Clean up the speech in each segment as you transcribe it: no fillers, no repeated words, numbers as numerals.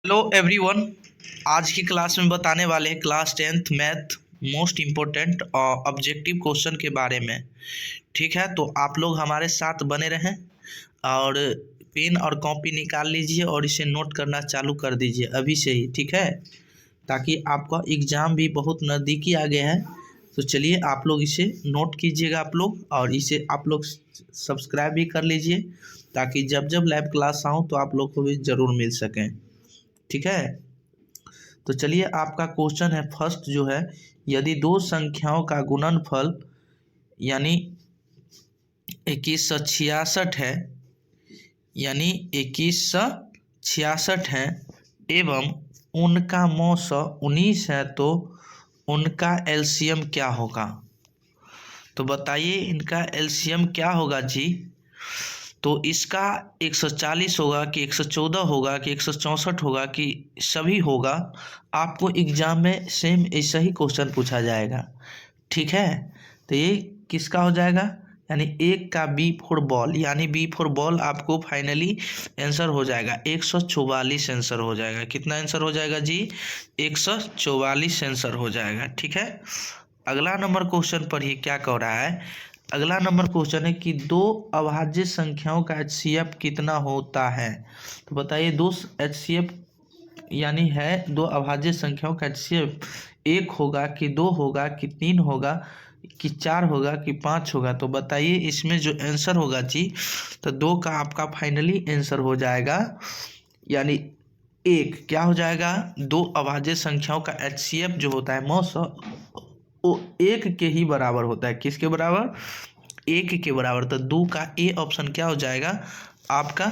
Hello everyone. आज की class में बताने वाले हैं class 10th math most important और ऑब्जेक्टिव क्वेश्चन के बारे में। ठीक है, तो आप लोग हमारे साथ बने रहें और पेन और कॉपी निकाल लीजिए और इसे नोट करना चालू कर दीजिए अभी से ही। ठीक है, ताकि आपका एग्ज़ाम भी बहुत नज़दीकी आ गया है। तो चलिए आप लोग इसे नोट कीजिएगा आप लोग, और इसे आप लोग सब्सक्राइब भी कर लीजिए ताकि जब जब लाइव क्लास आऊँ तो आप लोग को भी ज़रूर मिल सकें। ठीक है, तो चलिए आपका क्वेश्चन है फर्स्ट जो है, यदि दो संख्याओं का गुणनफल यानी 2166 है, यानी 2166 है एवं उनका मौस 19 है, तो उनका एलसीएम क्या होगा? तो बताइए इनका एलसीएम क्या होगा जी। तो इसका 140 होगा कि 114 होगा कि 164 होगा कि सभी होगा? आपको एग्जाम में सेम ऐसा ही क्वेश्चन पूछा जाएगा। ठीक है, तो ये किसका हो जाएगा, यानी एक का बी फॉर बॉल, यानी बी फॉर बॉल आपको फाइनली आंसर हो जाएगा 144 आंसर हो जाएगा। कितना आंसर हो जाएगा जी? 144 आंसर हो जाएगा। ठीक है, अगला नंबर क्वेश्चन पर ही क्या कह रहा है। अगला नंबर क्वेश्चन है कि दो अभाज्य संख्याओं का एचसीएफ कितना होता है? तो बताइए दो एचसीएफ यानी है दो अभाज्य संख्याओं का एचसीएफ एक होगा कि दो होगा कि तीन होगा कि चार होगा कि पाँच होगा? तो बताइए इसमें जो आंसर होगा जी, तो दो का आपका फाइनली आंसर हो जाएगा, यानी एक क्या हो जाएगा, दो अभाज्य संख्याओं का एचसीएफ जो होता है मौस वो एक के ही बराबर होता है। किसके बराबर? एक के बराबर। तो दो का ए ऑप्शन क्या हो जाएगा आपका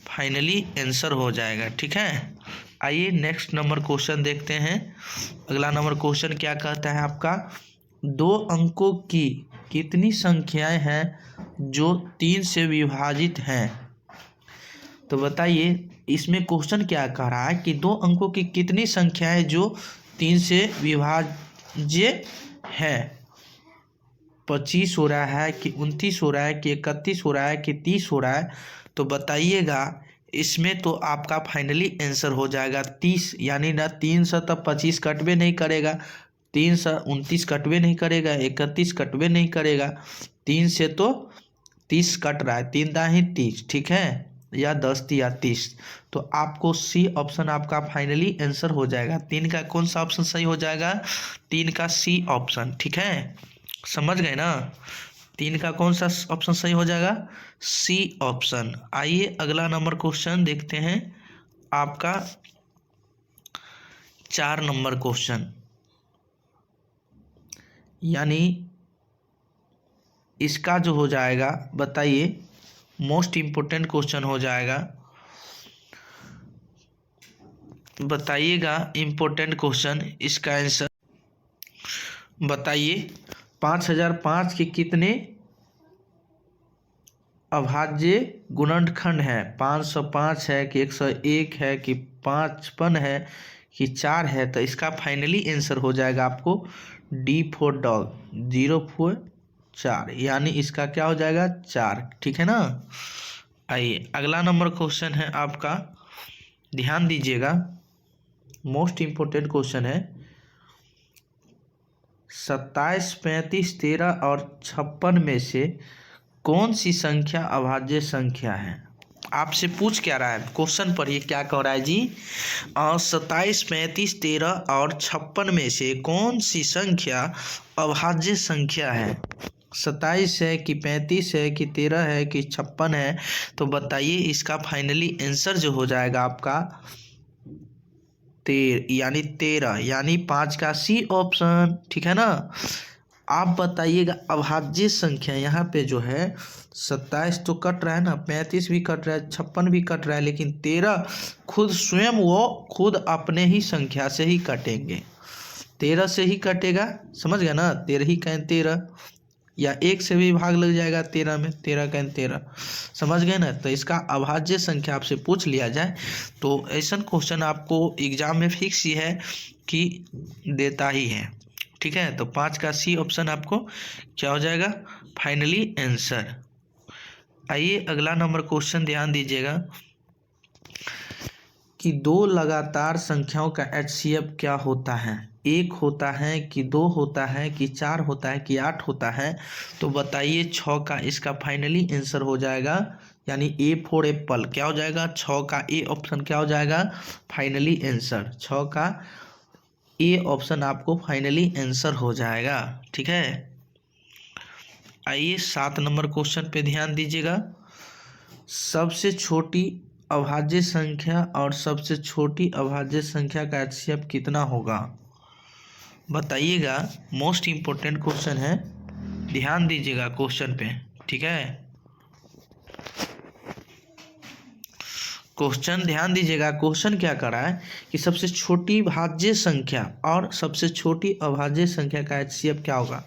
फाइनली आंसर हो जाएगा। ठीक है, आइए नेक्स्ट नंबर क्वेश्चन देखते हैं। अगला नंबर क्वेश्चन क्या कहता है आपका, दो अंकों की कितनी संख्याएं हैं जो 3 से विभाजित हैं? तो बताइए इसमें क्वेश्चन क्या कह रहा है कि दो अंकों की कितनी संख्याएं जो 3 से विभाज्य है। 25 हो रहा है कि 29 हो रहा है कि 31 हो रहा है कि 30 हो रहा है? तो बताइएगा इसमें तो आपका फाइनली आंसर हो जाएगा 30, यानी ना 3 से तब 25 कटवे नहीं करेगा, 3 से 29 कटवे नहीं करेगा, 31 कटवे नहीं करेगा, 3 से तो 30 कट रहा है, 3 दाही 30। ठीक है, या 10 या 30। तो आपको सी ऑप्शन आपका फाइनली आंसर हो जाएगा। 3 का कौन सा ऑप्शन सही हो जाएगा? 3 का सी ऑप्शन। ठीक है, समझ गए ना? 3 का कौन सा ऑप्शन सही हो जाएगा? C option. आइए अगला नंबर क्वेश्चन देखते हैं आपका 4 नंबर क्वेश्चन, यानी इसका जो हो जाएगा बताइए मोस्ट इम्पोर्टेंट क्वेश्चन हो जाएगा। बताइएगा इम्पोर्टेंट क्वेश्चन, इसका आंसर बताइए। 5005 के कितने अभाज्य गुणनखंड है? 505 है कि 101 है कि 55 है कि 4 है? तो इसका फाइनली आंसर हो जाएगा आपको डी फॉर डॉग 0 4, यानी इसका क्या हो जाएगा 4। ठीक है ना? आइए अगला नंबर क्वेश्चन है आपका, ध्यान दीजिएगा, मोस्ट इम्पोर्टेंट क्वेश्चन है। 27, 35, 13 और 56 में से कौन सी संख्या अभाज्य संख्या है? आपसे पूछ क्या रहा है क्वेश्चन पर, ये क्या कह रहा है जी? 27, 35, 13 और 56 में से कौन सी संख्या अभाज्य संख्या है? 27 है कि 35 है कि 13 है कि 56 है? तो बताइए इसका फाइनली आंसर जो हो जाएगा आपका यानी 13, यानी 5 का सी ऑप्शन। ठीक है ना? आप बताइएगा अभाज्य संख्या यहाँ पे जो है 27 तो कट रहा है ना, 35 भी कट रहा है, 56 भी कट रहा है, लेकिन 13 खुद स्वयं वो खुद अपने ही संख्या से ही कटेंगे, 13 से ही कटेगा। समझ गया ना? 13 ही कहें 13, या एक से भी भाग लग जाएगा 13 में, 13 कहें 13। समझ गए ना? तो इसका अभाज्य संख्या आपसे पूछ लिया जाए तो ऐसा क्वेश्चन आपको एग्जाम में फिक्स ही है कि देता ही है। ठीक है, तो 5 का सी ऑप्शन आपको क्या हो जाएगा फाइनली आंसर। आइए अगला नंबर क्वेश्चन ध्यान दीजिएगा कि दो लगातार संख्याओं का HCF क्या होता है, एक होता है कि दो होता है कि चार होता है कि आठ होता है। तो बताइए 6 का इसका फाइनली आंसर हो जाएगा, यानी A फॉर एप्पल क्या हो जाएगा, 6 का A ऑप्शन क्या हो जाएगा फाइनली आंसर, 6 का A ऑप्शन आपको फाइनली आंसर हो जाएगा। ठीक है, आइए 7 नंबर क्वेश्चन पे ध्यान दीजिएगा। सबसे छोटी अभाज्य संख्या और सबसे छोटी अभाज्य संख्या का HCF कितना होगा, बताइएगा। मोस्ट इम्पोर्टेंट क्वेश्चन है, ध्यान दीजिएगा क्वेश्चन पे। ठीक है, क्वेश्चन ध्यान दीजिएगा। क्वेश्चन क्या कर रहा है कि सबसे छोटी भाज्य संख्या और सबसे छोटी अभाज्य संख्या का HCF क्या होगा,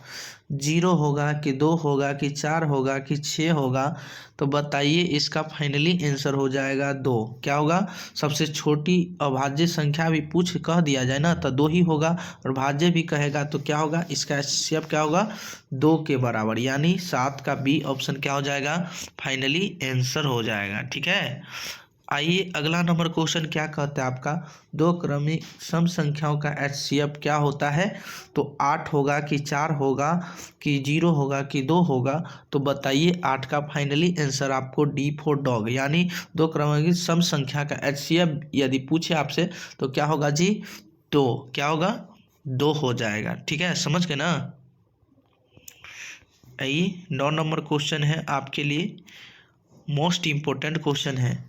0 होगा कि 2 होगा कि 4 होगा कि 6 होगा। तो बताइए इसका फाइनली आंसर हो जाएगा 2। क्या होगा, सबसे छोटी अभाज्य संख्या भी पूछ कह दिया जाए ना तो 2 ही होगा, और भाज्य भी कहेगा तो क्या होगा, इसका HCF क्या होगा 2 के बराबर, यानी 7 का B ऑप्शन क्या हो जाएगा फाइनली आंसर हो जाएगा। ठीक है, आइए अगला नंबर क्वेश्चन क्या कहता है आपका, दो क्रमिक सम संख्याओं का HCF क्या होता है। तो 8 होगा कि 4 होगा कि 0 होगा कि 2 होगा। तो बताइए 8 का फाइनली आंसर आपको D फॉर डॉग, यानी दो क्रमिक सम संख्या का HCF यदि पूछे आपसे तो क्या होगा जी, 2 क्या होगा 2 हो जाएगा। ठीक है, समझ गए ना। आइए 9 नंबर क्वेश्चन है आपके लिए, मोस्ट इम्पोर्टेंट क्वेश्चन है।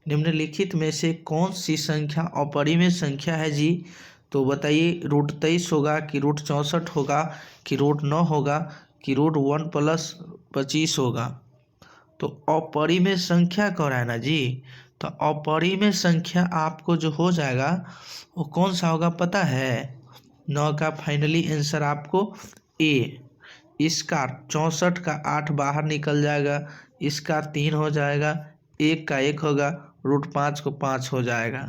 निम्नलिखित में से कौन सी संख्या अपरिमेय संख्या है जी। तो बताइए √23 होगा कि √64 होगा कि √9 होगा कि √1 + 25 होगा। तो अपरिमेय संख्या कह रहा है ना जी, तो अपरिमेय संख्या आपको जो हो जाएगा वो कौन सा होगा पता है, 9 का फाइनली आंसर आपको A। इसका 64 का 8 बाहर निकल जाएगा, इसका 3 हो जाएगा, 1 का 1 होगा, √5 को 5 हो जाएगा।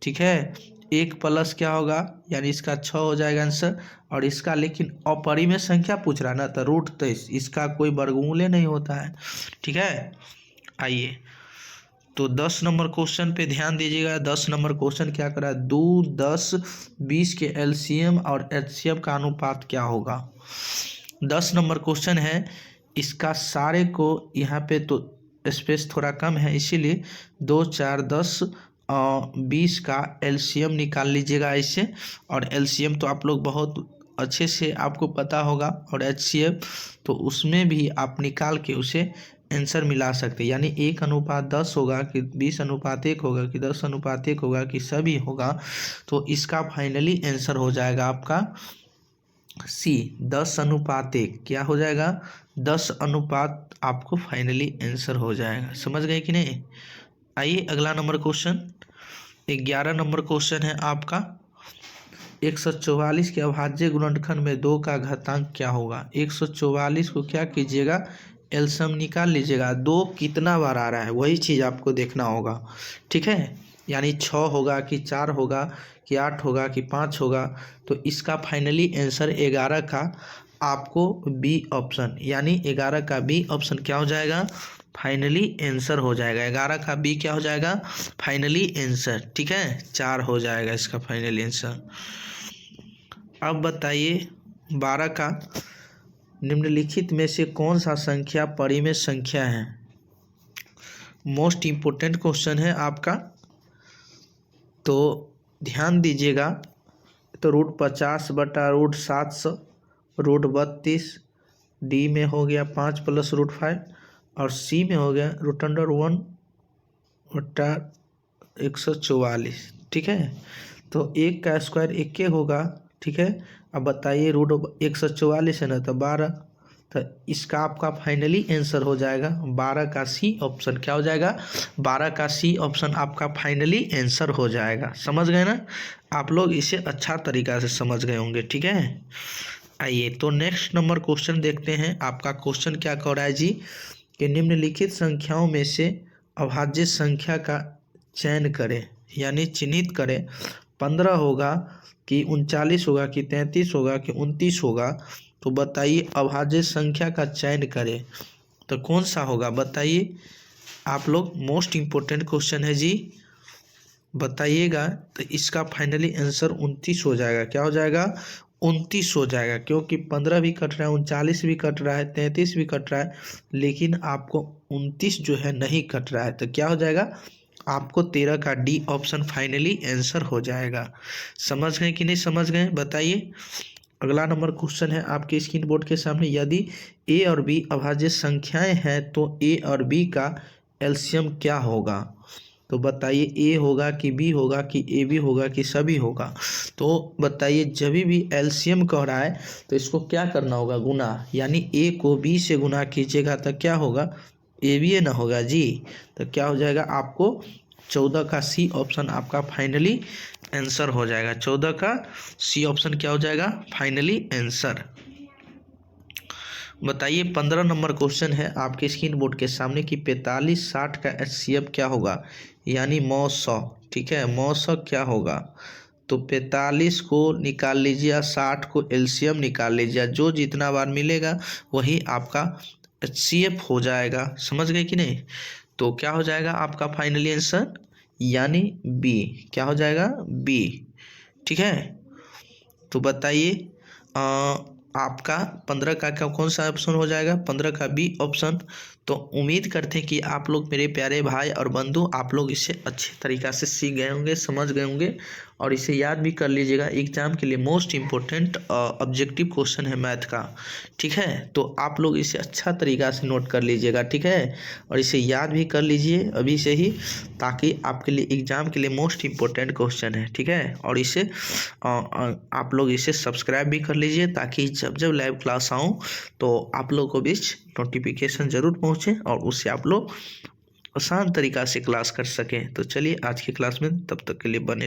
ठीक है, 1 प्लस क्या होगा, यानी इसका 6 हो जाएगा आंसर। और इसका लेकिन अपरिमेय संख्या पूछ रहा है ना, तो √23 इसका कोई वर्गमूल नहीं होता है। ठीक है, आइए तो 10 नंबर क्वेश्चन पे ध्यान दीजिएगा। 10 नंबर क्वेश्चन क्या कर रहा है, 2, 10, 20 के LCM और HCF का अनुपात क्या होगा। 10 नंबर क्वेश्चन है, इसका सारे को यहाँ पे तो स्पेस थोड़ा कम है, इसीलिए 2, 4, 10 20 का LCM निकाल लीजिएगा ऐसे। और LCM तो आप लोग बहुत अच्छे से आपको पता होगा, और HCF तो उसमें भी आप निकाल के उसे आंसर मिला सकते हैं, यानी 1:10 होगा कि 20:1 होगा कि 10:1 होगा कि सभी होगा। तो इसका फाइनली आंसर हो जाएगा आपका C 10:1 क्या हो जाएगा, 10 आपको फाइनली आंसर हो जाएगा। समझ गए कि नहीं। आइए अगला नंबर क्वेश्चन, 11 नंबर क्वेश्चन है आपका, 144 के अभाज्य गुणनखंड में 2 का घातांक क्या होगा। 144 को क्या कीजिएगा, एलसीएम निकाल लीजिएगा, 2 कितना बार आ रहा है वही चीज़ आपको देखना होगा। ठीक है, यानी 6 होगा कि 4 होगा कि 8 होगा कि 5 होगा। तो इसका फाइनली आंसर 11 का आपको B ऑप्शन, यानी 11 का B ऑप्शन क्या हो जाएगा फाइनली आंसर हो जाएगा। 11 का B क्या हो जाएगा फाइनली आंसर। ठीक है, 4 हो जाएगा इसका फाइनली आंसर। अब बताइए 12 का, निम्नलिखित में से कौन सा संख्या परिमेय संख्या है। मोस्ट इम्पोर्टेंट क्वेश्चन है आपका, तो ध्यान दीजिएगा। तो √50 बटा √700, √32, D में हो गया 5 + √5 और C में हो गया √1 बटा 144। ठीक है, तो 1 का स्क्वायर 1 होगा। ठीक है, अब बताइए √144 है ना, तो 12, तो इसका आपका फाइनली आंसर हो जाएगा 12 का C ऑप्शन क्या हो जाएगा, 12 का C ऑप्शन आपका फाइनली आंसर हो जाएगा। समझ गए ना आप लोग, इसे अच्छा तरीका से समझ गए होंगे। ठीक है, आइए तो नेक्स्ट नंबर क्वेश्चन देखते हैं। आपका क्वेश्चन क्या कह रहा है जी कि निम्नलिखित संख्याओं में से अभाज्य संख्या का चयन करें, यानी चिन्हित करें। 15 होगा कि 39 होगा कि 33 होगा कि 29 होगा। तो बताइए अभाज्य संख्या का चयन करें तो कौन सा होगा, बताइए आप लोग। मोस्ट इम्पोर्टेंट क्वेश्चन है जी, बताइएगा तो इसका फाइनली आंसर 29 हो जाएगा। क्या हो जाएगा? 29 हो जाएगा, क्योंकि 15 भी कट रहा है, 39 भी कट रहा है, 33 भी कट रहा है, लेकिन आपको 29 जो है नहीं कट रहा है। तो क्या हो जाएगा? आपको 13 का डी ऑप्शन फाइनली आंसर हो जाएगा। समझ गए कि नहीं समझ गए? बताइए। अगला नंबर क्वेश्चन है आपके स्क्रीन बोर्ड के सामने, यदि ए और बी अभाज्य संख्याएं हैं तो ए और बी का एलसीएम क्या होगा? तो बताइए, ए होगा कि बी होगा कि ए बी होगा कि सभी होगा? तो बताइए, जब भी एलसीएम कह रहा है तो इसको क्या करना होगा? गुना, यानी ए को बी से गुना कीजिएगा तो क्या होगा? ए बी ए ना होगा जी। तो क्या हो जाएगा? आपको 14 का सी ऑप्शन आपका फाइनली आंसर हो जाएगा। 14 का सी ऑप्शन क्या हो जाएगा? Finally answer. बताइए 15 नंबर क्वेश्चन है आपके स्क्रीन बोर्ड के सामने कि 45-60 का एचसीएफ क्या होगा, यानी मौ 100। ठीक है, मौ 100 क्या होगा? तो 45 को निकाल लीजिए या 60 को एलसीएम निकाल लीजिए, जो जितना बार मिलेगा वही आपका एचसीएफ हो जाएगा। समझ गए कि नहीं? तो क्या हो जाएगा आपका फाइनली आंसर, यानी बी। क्या हो जाएगा? बी। ठीक है, तो बताइए आपका 15 का कौन सा ऑप्शन हो जाएगा? 15 का बी ऑप्शन। तो उम्मीद करते हैं कि आप लोग मेरे प्यारे भाई और बंधु, आप लोग इसे अच्छे तरीक़ा से सीख गए होंगे, समझ गए होंगे, और इसे याद भी कर लीजिएगा। एग्जाम के लिए मोस्ट इम्पोर्टेंट ऑब्जेक्टिव क्वेश्चन है मैथ का। ठीक है, तो आप लोग इसे अच्छा तरीक़ा से नोट कर लीजिएगा। ठीक है, और इसे याद भी कर लीजिए अभी से ही, ताकि आपके लिए एग्जाम के लिए मोस्ट इम्पोर्टेंट क्वेश्चन है। ठीक है, और इसे आप लोग इसे सब्सक्राइब भी कर लीजिए, ताकि जब जब लाइव क्लास आऊँ तो आप लोग को बीच नोटिफिकेशन ज़रूर पहुँचे और उससे आप लोग आसान तरीक़ा से क्लास कर सकें। तो चलिए आज की क्लास में तब तक के लिए बने।